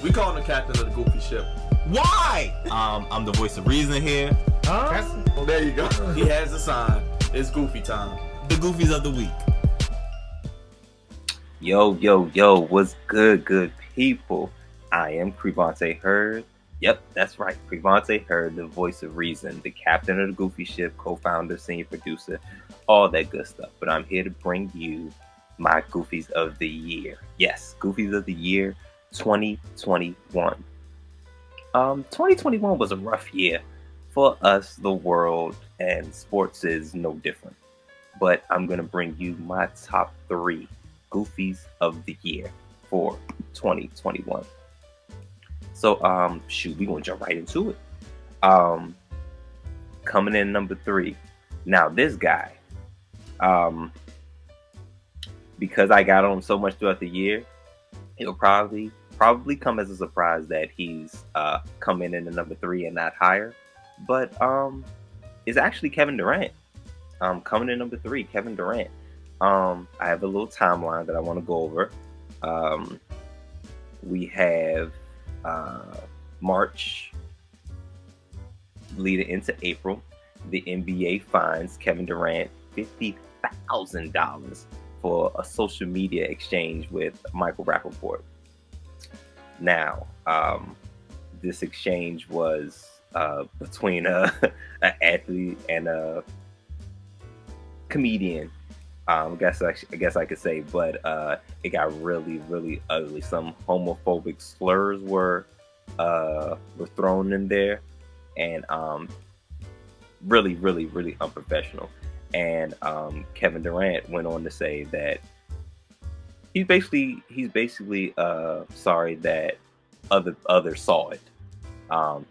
We call him the captain of the goofy ship. Why? I'm the voice of reason here. Well, there you go. He has a sign. It's goofy time. The goofies of the week. Yo, what's good people? I am Crevonte Hurde. Yep, that's right, Crevonte Hurde, the voice of reason, the captain of the goofy ship, co-founder, senior producer, all that good stuff. But I'm here to bring you my goofies of the year. Yes, goofies of the year 2021. 2021 was a rough year for us, the world, and sports is no different. But I'm going to bring you my top 3 goofies of the year for 2021. So, we're going to jump right into it. Coming in number 3. Now, this guy, because I got on him so much throughout the year, it'll probably come as a surprise that he's coming in at number 3 and not higher. But it's actually Kevin Durant. Coming in number 3, Kevin Durant. I have a little timeline that I want to go over. We have March leading into April. The NBA fines Kevin Durant $50,000 for a social media exchange with Michael Rappaport. Now, this exchange was between an athlete and a comedian. I guess I could say, but it got really ugly. Some homophobic slurs were thrown in there, and really unprofessional. And Kevin Durant went on to say that he's basically sorry that others saw it.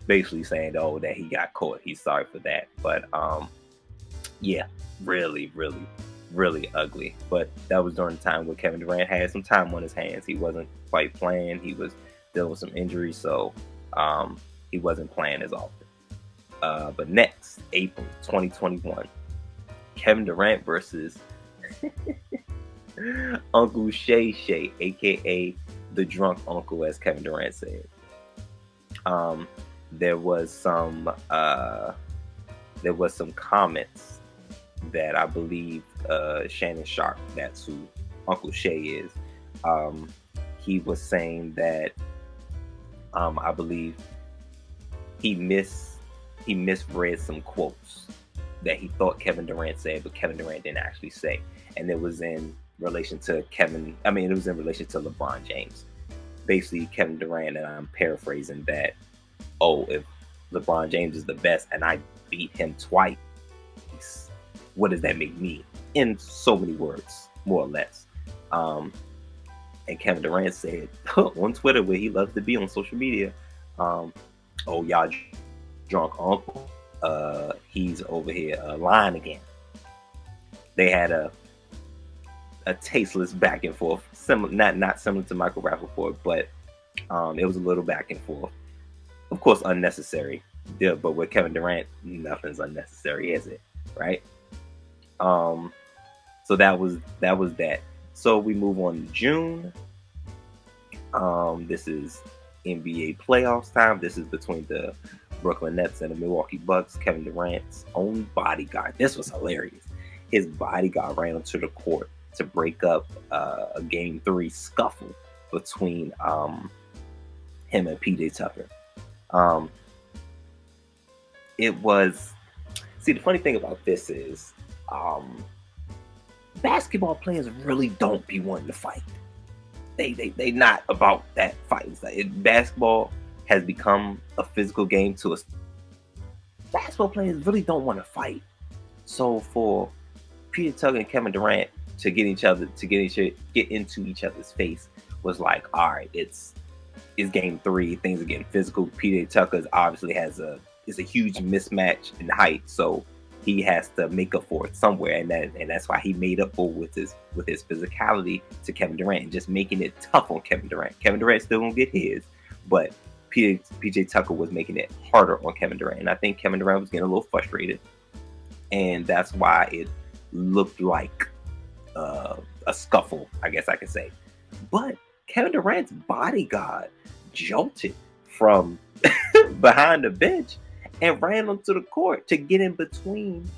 Basically saying that he got caught. He's sorry for that. But yeah, really ugly. But that was during the time when Kevin Durant had some time on his hands. He wasn't quite playing. He was dealing with some injuries, so he wasn't playing as often. But next, April 2021, Kevin Durant versus Uncle Shay, aka the drunk uncle, as Kevin Durant said. There was some comments that I believe Shannon Sharp, that's who Uncle Shay is, he was saying that I believe he misread some quotes that he thought Kevin Durant said, but Kevin Durant didn't actually say. And it was in relation to it was in relation to LeBron James. Basically, Kevin Durant, and I'm paraphrasing that, if LeBron James is the best and I beat him twice, what does that make me? In so many words, more or less. And Kevin Durant said on Twitter, where he loves to be on social media, y'all drunk uncle, he's over here lying again. They had a tasteless back and forth, not similar to Michael Rappaport, but it was a little back and forth. Of course, unnecessary. Yeah, but with Kevin Durant, nothing's unnecessary, is it? Right? So that was that. So we move on to June. This is NBA playoffs time. This is between the Brooklyn Nets and the Milwaukee Bucks. Kevin Durant's own bodyguard. This was hilarious. His bodyguard ran onto the court to break up a Game 3 scuffle between him and PJ Tucker. The funny thing about this is basketball players really don't be wanting to fight. They not about that fight. Basketball has become a physical game to us. Basketball players really don't want to fight. So for Peter Tucker and Kevin Durant to get into each other's face was like, all right, it's Game 3. Things are getting physical. PJ Tucker obviously is a huge mismatch in height, so he has to make up for it somewhere, and that's why he made up for with his physicality to Kevin Durant, and just making it tough on Kevin Durant. Kevin Durant still gonna get his, but PJ Tucker was making it harder on Kevin Durant, and I think Kevin Durant was getting a little frustrated, and that's why it looked like a scuffle, I guess I could say. But Kevin Durant's bodyguard jolted from behind the bench and ran onto the court to get in between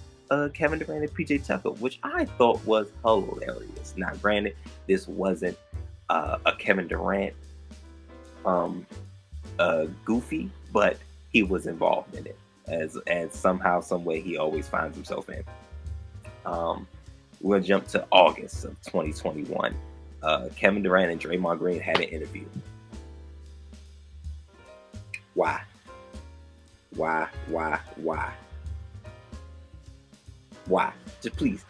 Kevin Durant and PJ Tucker, which I thought was hilarious. Now, granted, this wasn't a Kevin Durant goofy, but he was involved in it as somehow, some way he always finds himself in. We'll jump to August of 2021. Kevin Durant and Draymond Green had an interview. Why? Just please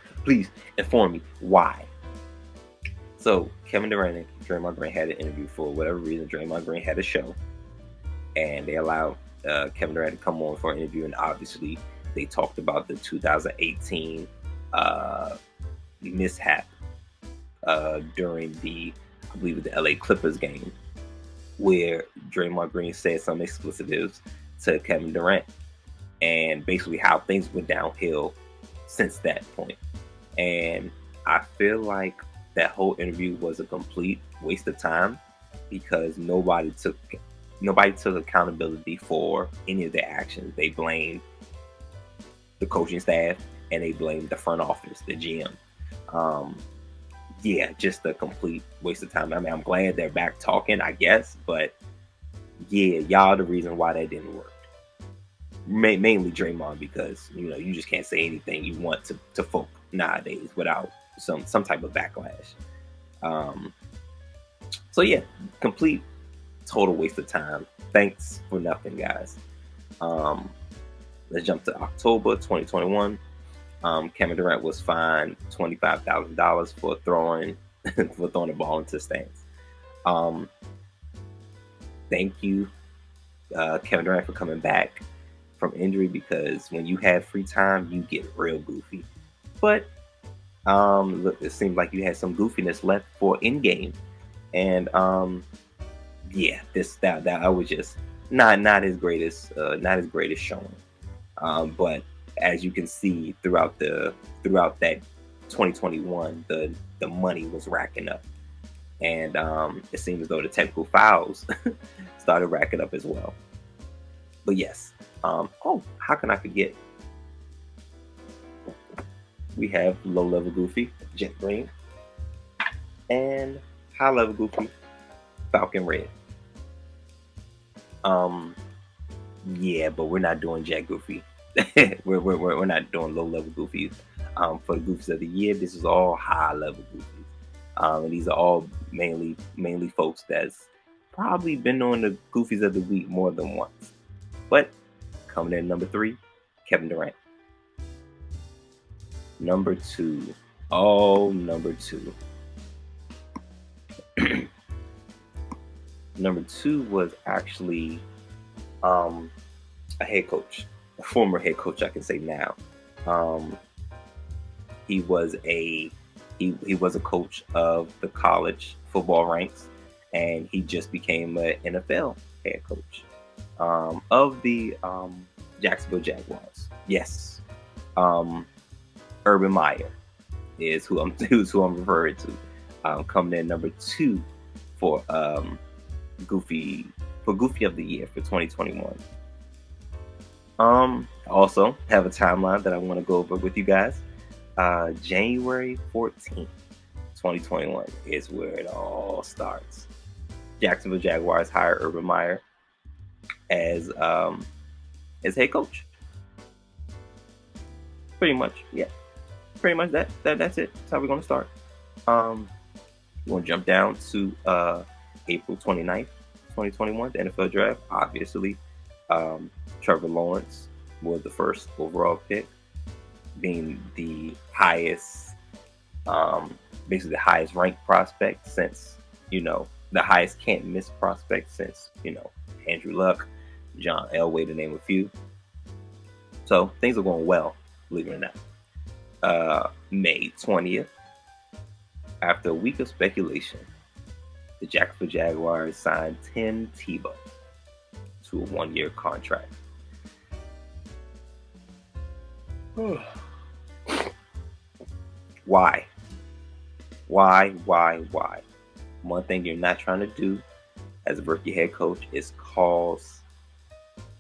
inform me why. So Kevin Durant and Draymond Green had an interview. For whatever reason, Draymond Green had a show, and they allowed Kevin Durant to come on for an interview. And obviously, they talked about the 2018 mishap during I believe the LA Clippers game, where Draymond Green said some expletives to Kevin Durant, and basically how things went downhill since that point. And I feel like that whole interview was a complete waste of time, because nobody took accountability for any of their actions. They blamed the coaching staff and they blamed the front office, the GM. Yeah, just a complete waste of time. I mean, I'm glad they're back talking, I guess, but yeah, y'all the reason why that didn't work. Mainly Draymond, because you just can't say anything you want to folk nowadays without some type of backlash. So yeah, complete total waste of time. Thanks for nothing, guys. Let's jump to October 2021. Kevin Durant was fined $25,000 for throwing the ball into the stands. Thank you, Kevin Durant, for coming back from injury, because when you have free time, you get real goofy. But look, it seemed like you had some goofiness left for in game, and yeah, that was just not his greatest showing. But as you can see throughout that 2021, the money was racking up, and it seems as though the technical fouls started racking up as well. But yes, how can I forget? We have low-level goofy Jet Green and high-level goofy Falcon Red. Yeah, but we're not doing Jet Goofy. we're not doing low-level goofies. For the goofies of the year, this is all high-level goofies. And these are all mainly folks that's probably been on the goofies of the week more than once. But coming in number 3, Kevin Durant. Number 2. Number 2. Number 2 was actually a head coach, a former head coach, I can say now. He was a coach of the college football ranks, and he just became an NFL head coach of the Jacksonville Jaguars. Yes, Urban Meyer is who I'm referring to. Coming in number 2 for Goofy of the Year for 2021. Also have a timeline that I want to go over with you guys. January 14th, 2021 is where it all starts. Jacksonville Jaguars hire Urban Meyer as head coach. Pretty much, yeah. Pretty much that's it. That's how we're gonna start. We're gonna jump down to April 29th, 2021, the NFL draft. Obviously, Trevor Lawrence was the first overall pick, being the highest, basically the highest ranked prospect since, the highest can't miss prospect since, Andrew Luck, John Elway, to name a few. So things are going well, believe it or not. May 20th, after a week of speculation, the Jacksonville Jaguars signed Tim Tebow to a 1-year contract. Why? One thing you're not trying to do as a rookie head coach is cause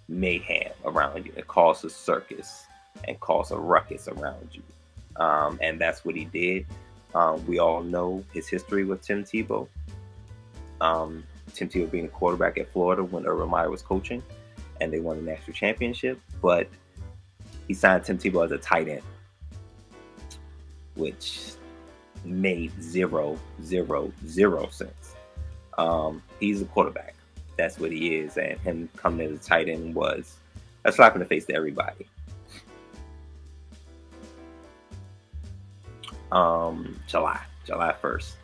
mayhem around you. It causes circus and cause a ruckus around you. And that's what he did. We all know his history with Tim Tebow. Tim Tebow being a quarterback at Florida when Urban Meyer was coaching, and they won the national championship. But he signed Tim Tebow as a tight end, which made zero sense. He's a quarterback. That's what he is. And him coming as a tight end was a slap in the face to everybody. July 1st.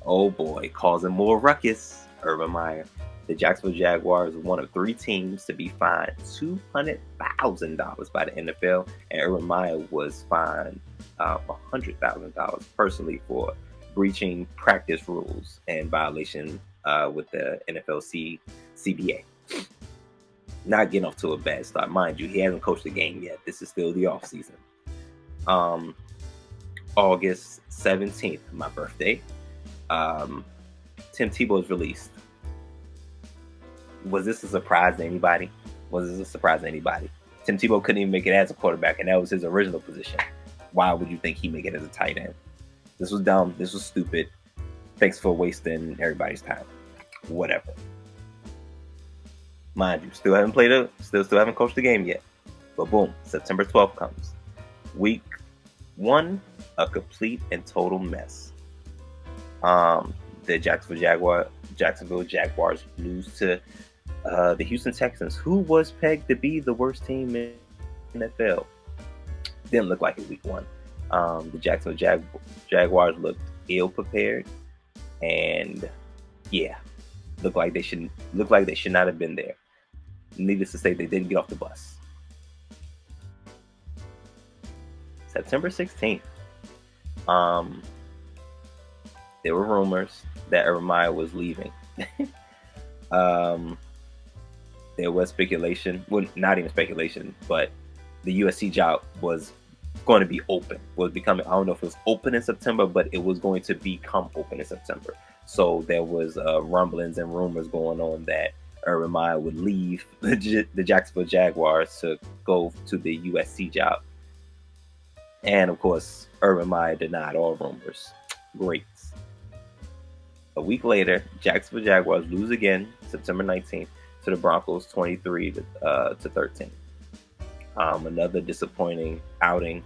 Oh boy, causing more ruckus. Urban Meyer. The Jacksonville Jaguars were one of 3 teams to be fined $200,000 by the NFL, and Urban Meyer was fined $100,000 personally for breaching practice rules and violation with the NFL CBA. Not getting off to a bad start. Mind you, he hasn't coached the game yet. This is still the offseason. August 17th, my birthday, Tim Tebow is released. Was this a surprise to anybody? Tim Tebow couldn't even make it as a quarterback, and that was his original position. Why would you think he'd make it as a tight end? This was dumb. This was stupid. Thanks for wasting everybody's time. Whatever. Mind you, still haven't coached the game yet. But boom, September 12th comes. Week 1, a complete and total mess. The Jacksonville Jaguars lose to the Houston Texans, who was pegged to be the worst team in the NFL. Didn't look like it week 1. The Jacksonville Jaguars looked ill prepared, and looked like they should not have been there. Needless to say, they didn't get off the bus. September 16th. There were rumors that Urban Meyer was leaving. There was speculation, well, not even speculation, but the USC job was going to be open. I don't know if it was open in September, but it was going to become open in September. So there was rumblings and rumors going on that Urban Meyer would leave the Jacksonville Jaguars to go to the USC job. And of course, Urban Meyer denied all rumors. Great. A week later, Jacksonville Jaguars lose again, September 19th, to the Broncos, 23-13. Another disappointing outing,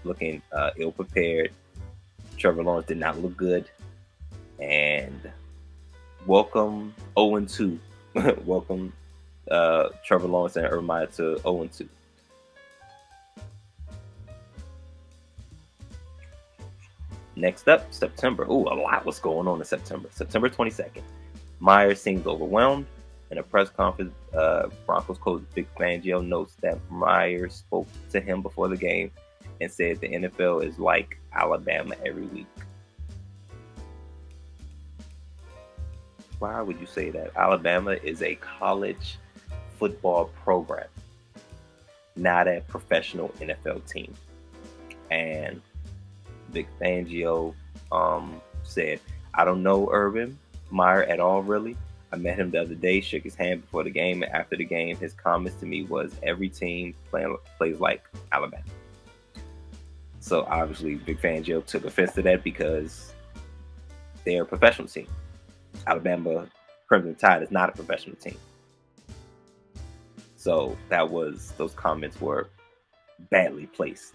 looking ill prepared. Trevor Lawrence did not look good, and welcome 0-2. Welcome Trevor Lawrence and Urban Meyer to 0-2. Next up, September. Ooh, a lot was going on in September. September 22nd. Meyer seems overwhelmed. In a press conference, Broncos coach Vic Fangio notes that Meyer spoke to him before the game and said the NFL is like Alabama every week. Why would you say that? Alabama is a college football program, not a professional NFL team. And Vic Fangio said, I don't know Urban Meyer at all, really. I met him the other day, shook his hand before the game, and after the game, his comments to me was, every team plays like Alabama. So obviously, Vic Fangio took offense to that because they're a professional team. Alabama Crimson Tide is not a professional team. So those comments were badly placed.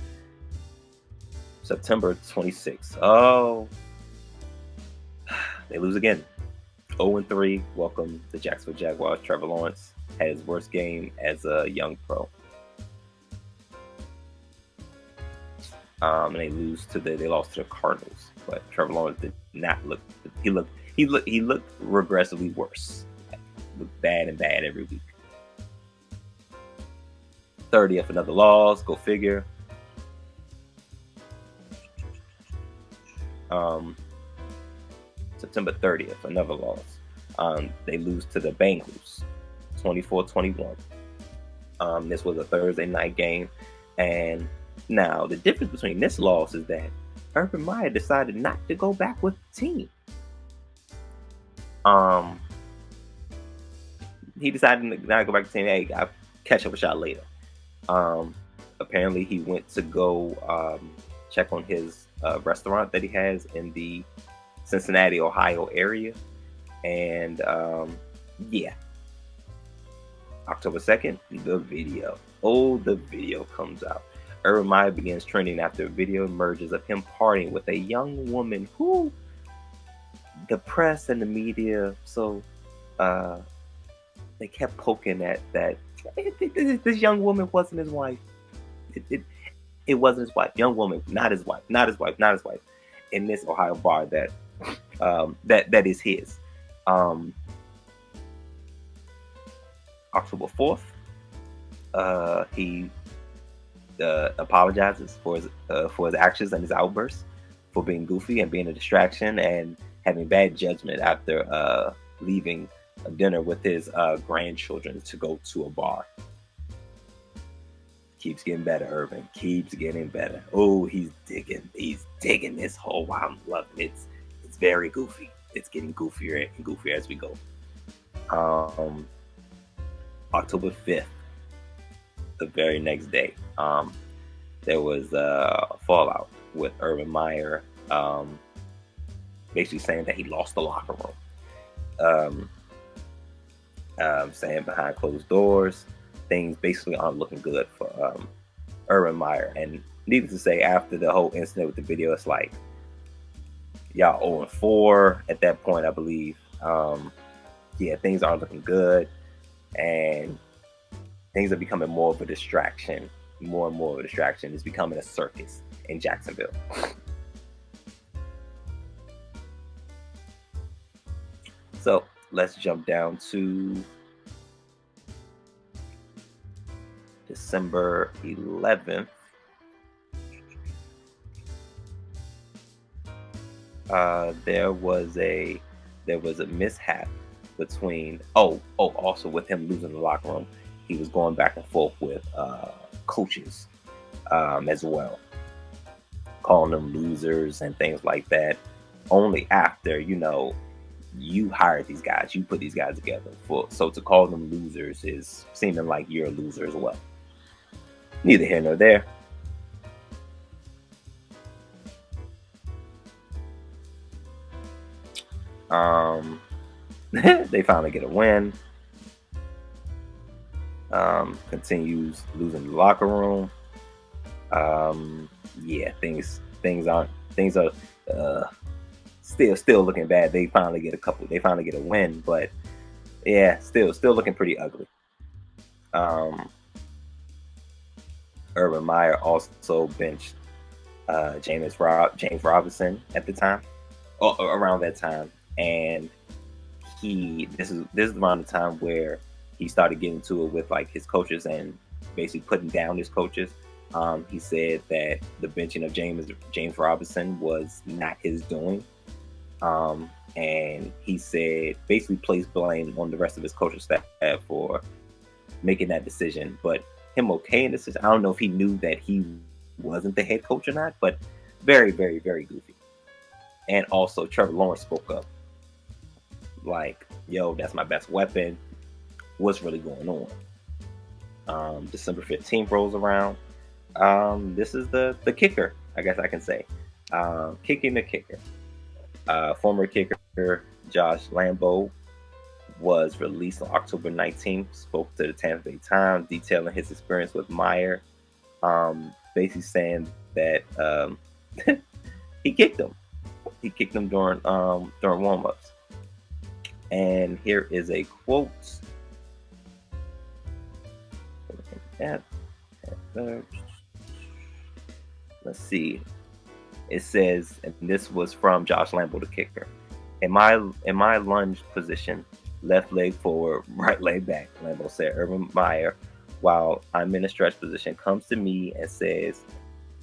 September 26th. Oh, they lose again. 0-3. Welcome the Jacksonville Jaguars. Trevor Lawrence had his worst game as a young pro. And they lost to the Cardinals. But Trevor Lawrence did not look. He looked regressively worse. Looked bad every week. 30th, another loss. Go figure. September 30th, another loss. They lose to the Bengals, 24-21. This was a Thursday night game. And now the difference between this loss is that Urban Meyer decided not to go back with the team. he decided to not go back to the team. Hey, I'll catch up with y'all later. Apparently, he went to go check on his restaurant that he has in the Cincinnati, Ohio area. And yeah, October 2nd, the video. Oh, the video comes out. Urban Meyer begins trending after a video emerges of him partying with a young woman who the press and the media, they kept poking at that. This young woman wasn't his wife. It wasn't his wife. Young woman, not his wife. In this Ohio bar that is his. October 4th, he apologizes for his actions and his outbursts, for being goofy and being a distraction and having bad judgment after leaving a dinner with his grandchildren to go to a bar. Keeps getting better, Urban. Keeps getting better. Oh, he's digging this whole. Wow, I'm loving it. It's very goofy. It's getting goofier and goofier as we go. October 5th, the very next day, there was a fallout with Urban Meyer, basically saying that he lost the locker room. Saying behind closed doors, things basically aren't looking good for Urban Meyer. And needless to say, after the whole incident with the video, it's like y'all 0-4 at that point, I believe. Yeah, things aren't looking good, and things are becoming more of a distraction. More and more of a distraction. It's becoming a circus in Jacksonville. So let's jump down to December 11th. There was a mishap between also with him losing the locker room. He was going back and forth with coaches as well, calling them losers and things like that. Only after you hired these guys, you put these guys together. So to call them losers is seeming like you're a loser as well. Neither here nor there. They finally get a win. Continues losing the locker room. Yeah, things are still looking bad. They finally get a win, but yeah, still looking pretty ugly. Urban Meyer also benched James Robinson at the time, around that time, and this is around the time where he started getting to it with like his coaches and basically putting down his coaches. He said that the benching of James Robinson was not his doing. And he said basically placed blame on the rest of his coaching staff for making that decision. But him okaying this decision, I don't know if he knew that he wasn't the head coach or not, but very, very, very goofy. And also Trevor Lawrence spoke up like, yo, that's my best weapon. What's really going on? December 15th rolls around. This is the kicker, I guess I can say. Kicking the kicker. Former kicker Josh Lambo was released on October 19th, spoke to the Tampa Bay Times, detailing his experience with Meyer, basically saying that he kicked him. He kicked him during warm-ups. And here is a quote. Let's see. It says, and this was from Josh Lambo, the kicker. In my lunge position, left leg forward, right leg back, Lambo said. Urban Meyer, while I'm in a stretch position, comes to me and says,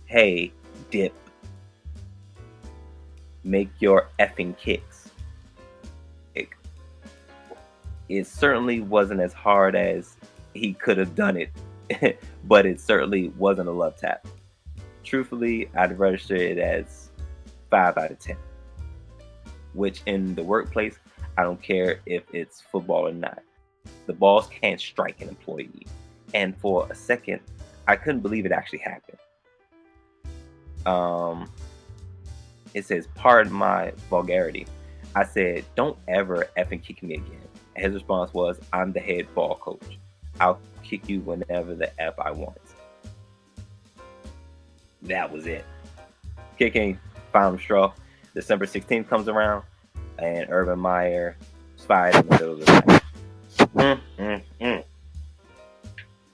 "Hey, dip. Make your effing kicks." It certainly wasn't as hard as he could have done it, but it certainly wasn't a love tap. Truthfully, I'd register it as 5 out of 10. Which in the workplace, I don't care if it's football or not. The boss can't strike an employee. And for a second, I couldn't believe it actually happened. It says, pardon my vulgarity. I said, don't ever effing kick me again. And his response was, I'm the head ball coach. I'll kick you whenever the F I want. That was it. Kicking, final straw. December 16th comes around, and Urban Meyer is fired in the middle of the night.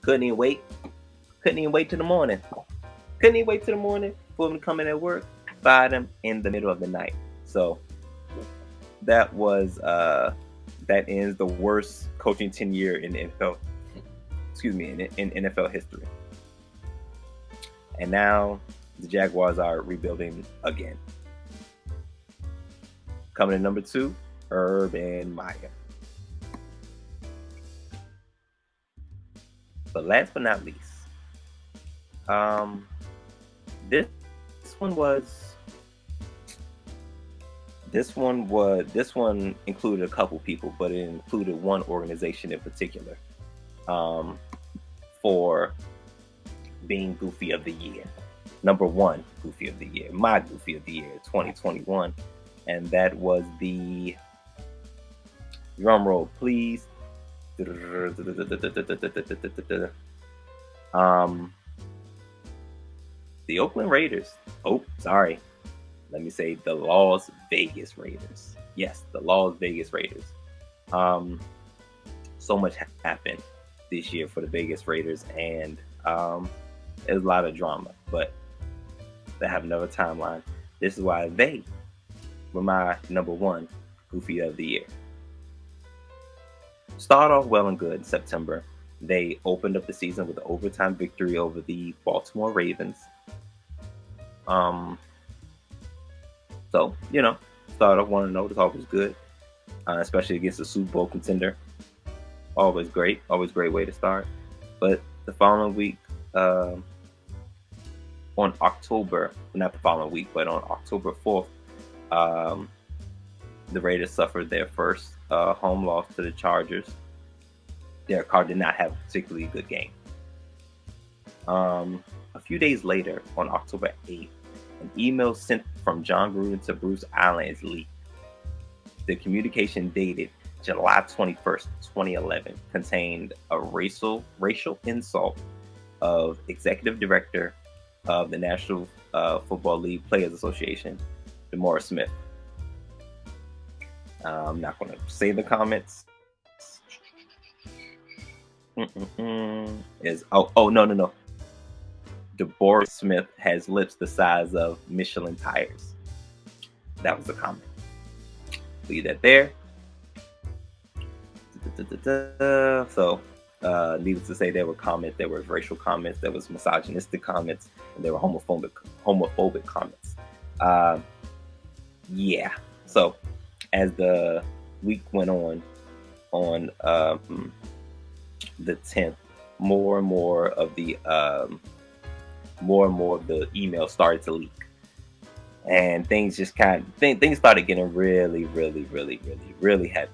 Couldn't even wait. Couldn't even wait till the morning. Couldn't even wait till the morning for him to come in at work. Fired him in the middle of the night. So that was that ends the worst coaching tenure in NFL. Excuse me, in NFL history. And now the Jaguars are rebuilding again. Coming in number 2, Urban Meyer. But last but not least, this one included a couple people, but it included one organization in particular for being Goofy of the Year. Number 1 Goofy of the Year, my Goofy of the Year 2021, and that was the, drum roll please, the Oakland Raiders. Oh, sorry. Let me say the Las Vegas Raiders. Yes, the Las Vegas Raiders. So much happened this year for the Vegas Raiders, and there's a lot of drama, but they have another timeline. This is why they were my number 1 Goofy of the Year. Start off well and good in September. They opened up the season with an overtime victory over the Baltimore Ravens. So, started off 1-0. The talk was good, especially against a Super Bowl contender. Always great way to start. But the following week, on October 4th, the Raiders suffered their first home loss to the Chargers. Derek Carr did not have a particularly good game. A few days later, on October 8th, an email sent from John Gruden to Bruce Allen is leaked. The communication, dated July 21st, 2011, contained a racial insult of executive director of the National Football League Players Association, DeMaurice Smith. I'm not going to say the comments. No. DeMaurice Smith has lips the size of Michelin tires. That was the comment. Leave that there. So, needless to say, there were comments. There were racial comments. There was misogynistic comments, and there were homophobic comments. Yeah. So, as the week went on the 10th, more and more of the emails started to leak, and things just things started getting really heavy.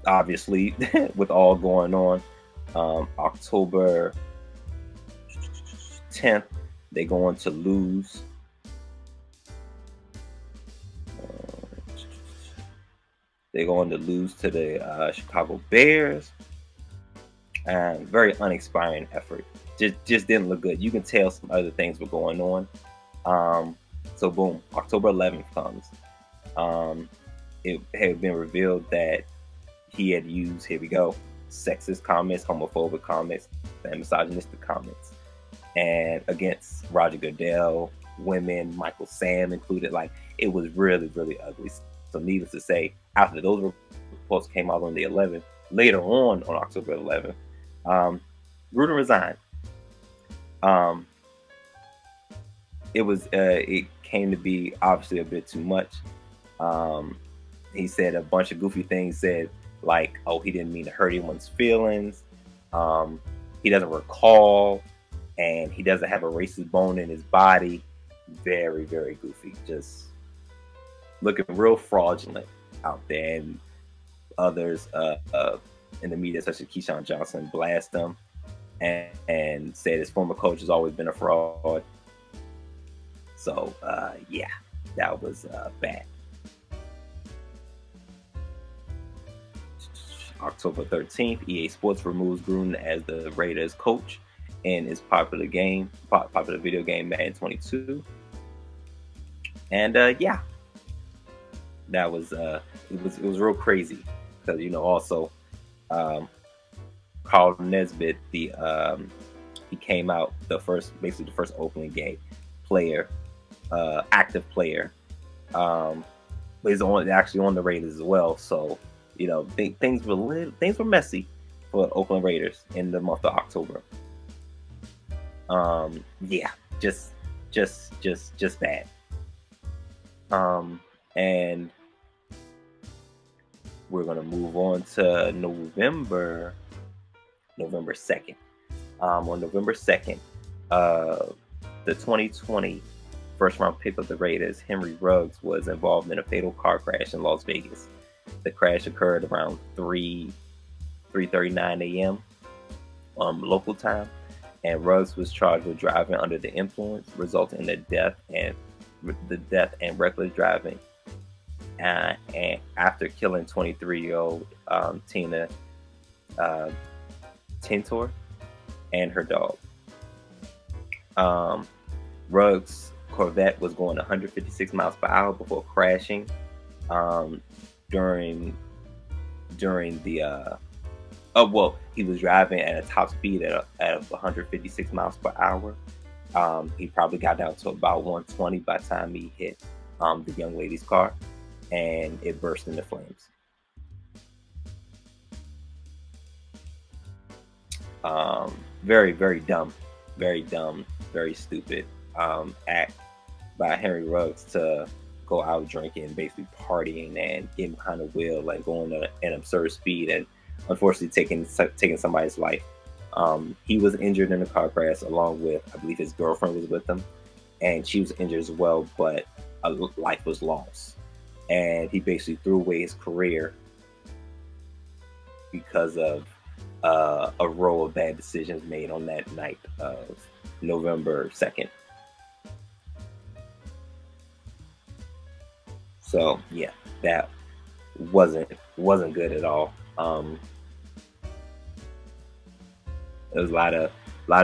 Obviously, with all going on, October 10th, they're going to lose. They're going to lose to the Chicago Bears. And very uninspiring effort. Just didn't look good. You can tell some other things were going on. So boom, October 11th comes. It had been revealed that he had used, here we go, sexist comments, homophobic comments, and misogynistic comments, and against Roger Goodell, women, Michael Sam included. Like, it was really ugly. So needless to say, after those reports came out on the 11th, later on October 11th, Gruden resigned. It came to be obviously a bit too much. He said a bunch of goofy things. Said like, "Oh, he didn't mean to hurt anyone's feelings. He doesn't recall, and he doesn't have a racist bone in his body." Very goofy. Just looking real fraudulent out there, and others in the media, such as Keyshawn Johnson, blast him and said his former coach has always been a fraud. So yeah, that was bad. October 13th, EA Sports removes Gruden as the Raiders coach in his popular video game Madden 22. And yeah, that was it was real crazy because also Carl Nesbitt, he came out basically the first opening game player, active player, but he's actually on the Raiders as well. So things were messy for Oakland Raiders in the month of October. Yeah, just bad. And we're gonna move on to November 2nd. On November 2nd, the 2020 first round pick of the Raiders, Henry Ruggs, was involved in a fatal car crash in Las Vegas. The crash occurred around 3:39 a.m. Local time, and Ruggs was charged with driving under the influence, resulting in the death and reckless driving. And after killing 23-year-old Tina Tintor and her dog. Ruggs' Corvette was going 156 miles per hour before crashing during the he was driving at a top speed at 156 miles per hour. He probably got down to about 120 by the time he hit the young lady's car, and it burst into flames. Very, very dumb, very stupid act by Henry Ruggs to go out drinking, basically partying and getting behind the wheel, like going at an absurd speed, and unfortunately taking somebody's life. He was injured in the car crash, along with, I believe, his girlfriend was with him, and she was injured as well, but a life was lost. And he basically threw away his career because of a row of bad decisions made on that night of November 2nd. So yeah, that wasn't good at all. There was a lot of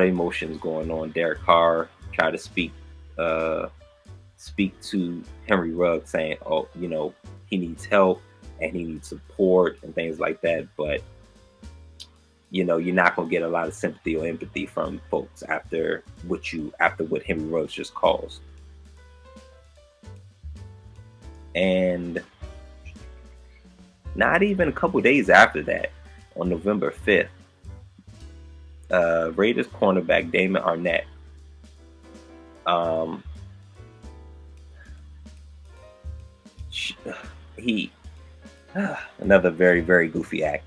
emotions going on. Derek Carr tried to speak to Henry Ruggs, saying, "Oh, he needs help and he needs support and things like that." But you're not gonna get a lot of sympathy or empathy from folks after what Henry Ruggs just caused. And not even a couple days after that, on November 5th, Raiders cornerback Damon Arnett another very, very goofy act.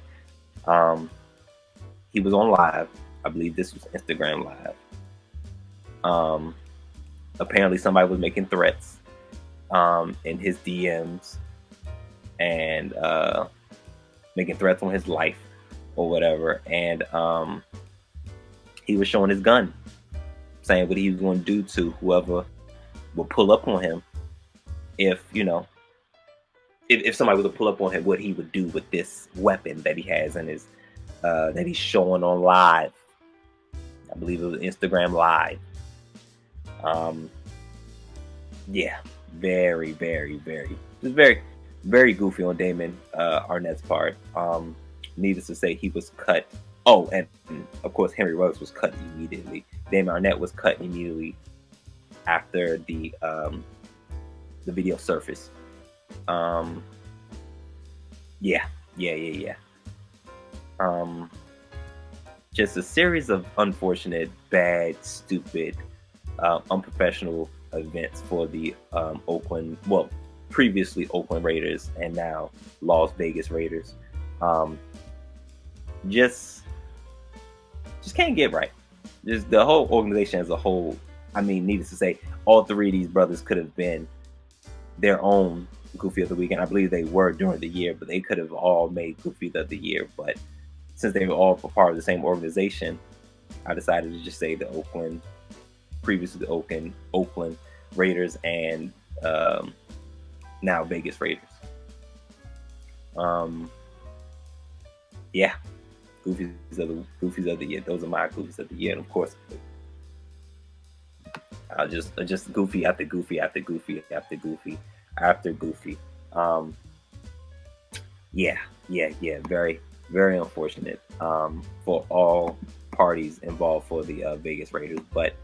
He was on live. I believe this was Instagram Live. Apparently somebody was making threats in his DMs and making threats on his life or whatever. And he was showing his gun, saying what he was going to do to whoever would pull up on him. If somebody was to pull up on him, what he would do with this weapon that he has in his that he's showing on live. I believe it was Instagram Live. Yeah, very, very, very, just very, very goofy on Damon Arnett's part. Needless to say, he was cut. Oh, and of course, Henry Ruggs was cut immediately. Damon Arnett was cut immediately after the video surfaced. Yeah. Just a series of unfortunate, bad, stupid, unprofessional events for the previously Oakland Raiders and now Las Vegas Raiders. Just can't get right. Just the whole organization as a whole. I mean, needless to say, all three of these brothers could have been their own Goofy of the Week, and I believe they were during the year, but they could have all made Goofy of the Year. But since they were all part of the same organization, I decided to just say the previously the Oakland Raiders, and now Vegas Raiders. Yeah, Goofies of the Year. Those are my Goofies of the Year, and of course, I'll just Goofy after Goofy after Goofy after Goofy after Goofy. Yeah. Very, very unfortunate for all parties involved for the Vegas Raiders. But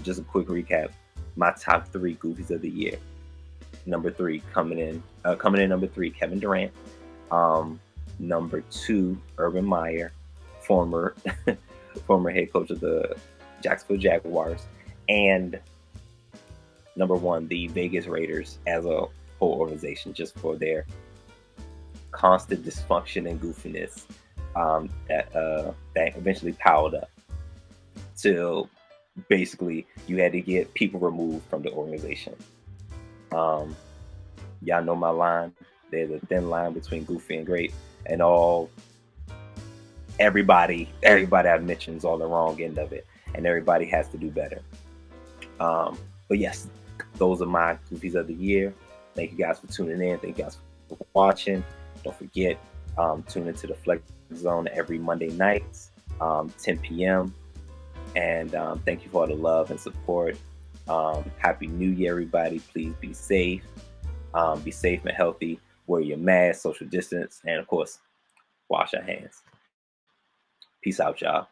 just a quick recap: my top 3 Goofies of the Year. Number 3 coming in number 3, Kevin Durant. Number 2, Urban Meyer, former head coach of the Jacksonville Jaguars. And number 1, the Vegas Raiders as a whole organization, just for their constant dysfunction and goofiness that eventually piled up till basically you had to get people removed from the organization. Y'all know my line. There's a thin line between goofy and great, and everybody I've mentioned is on the wrong end of it, and everybody has to do better. But yes, those are my Goofies of the Year. Thank you guys for tuning in. Thank you guys for watching. Don't forget, tune into the Flex Zone every Monday nights, 10 p.m. And thank you for all the love and support. Happy New Year, everybody. Please be safe. Be safe and healthy. Wear your mask, social distance, and of course, wash your hands. Peace out, y'all.